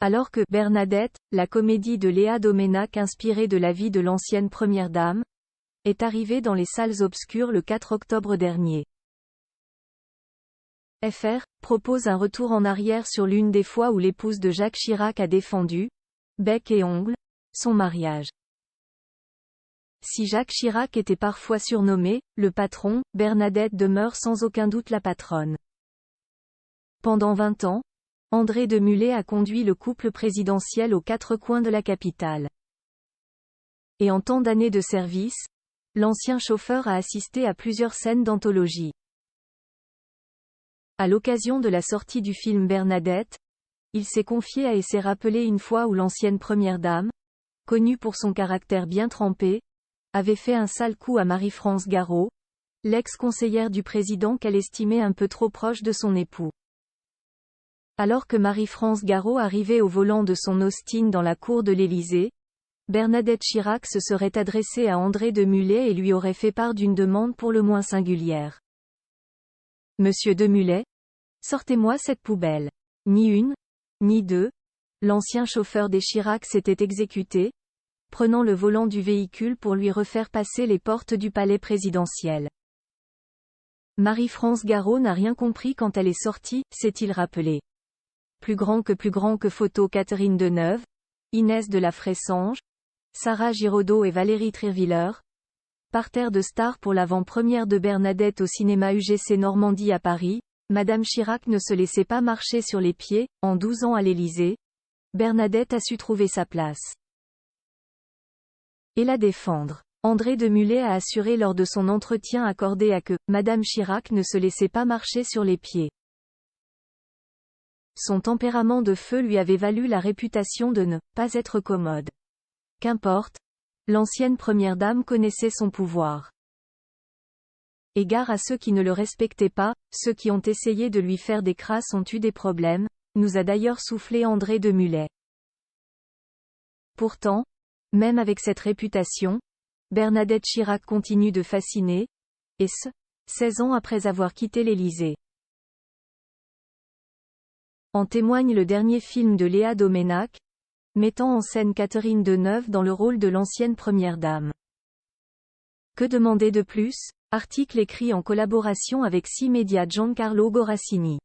Alors que Bernadette, la comédie de Léa Doménac inspirée de la vie de l'ancienne première dame, est arrivée dans les salles obscures le 4 octobre dernier. FR propose un retour en arrière sur l'une des fois où l'épouse de Jacques Chirac a défendu, bec et ongles, son mariage. Si Jacques Chirac était parfois surnommé le patron, Bernadette demeure sans aucun doute la patronne. Pendant 20 ans, André de Mulay a conduit le couple présidentiel aux quatre coins de la capitale. Et en tant d'années de service, l'ancien chauffeur a assisté à plusieurs scènes d'anthologie. À l'occasion de la sortie du film Bernadette, il s'est confié et s'est rappelé une fois où l'ancienne première dame, connue pour son caractère bien trempé, avait fait un sale coup à Marie-France Garot, l'ex-conseillère du président qu'elle estimait un peu trop proche de son époux. Alors que Marie-France Garot arrivait au volant de son Austin dans la cour de l'Élysée, Bernadette Chirac se serait adressée à André de Mulay et lui aurait fait part d'une demande pour le moins singulière. Monsieur de Mulay, sortez-moi cette poubelle. Ni une, ni deux, l'ancien chauffeur des Chirac s'était exécuté, prenant le volant du véhicule pour lui refaire passer les portes du palais présidentiel. Marie-France Garot n'a rien compris quand elle est sortie, s'est-il rappelé. Plus grand que photo Catherine Deneuve, Inès de la Fressange, Sarah Giraudot et Valérie Trierwiller. Parterre de stars pour l'avant-première de Bernadette au cinéma UGC Normandie à Paris, Madame Chirac ne se laissait pas marcher sur les pieds, en 12 ans à l'Élysée. Bernadette a su trouver sa place. Et la défendre. André de Mulay a assuré lors de son entretien accordé à que Madame Chirac ne se laissait pas marcher sur les pieds. Son tempérament de feu lui avait valu la réputation de ne pas être commode. Qu'importe, l'ancienne première dame connaissait son pouvoir. Égard à ceux qui ne le respectaient pas, ceux qui ont essayé de lui faire des crasses ont eu des problèmes, nous a d'ailleurs soufflé André de Mulay. Pourtant, même avec cette réputation, Bernadette Chirac continue de fasciner, et 16 ans après avoir quitté l'Élysée. En témoigne le dernier film de Léa Doménac, mettant en scène Catherine Deneuve dans le rôle de l'ancienne première dame. Que demander de plus? Article écrit en collaboration avec 6 médias Giancarlo Gorassini.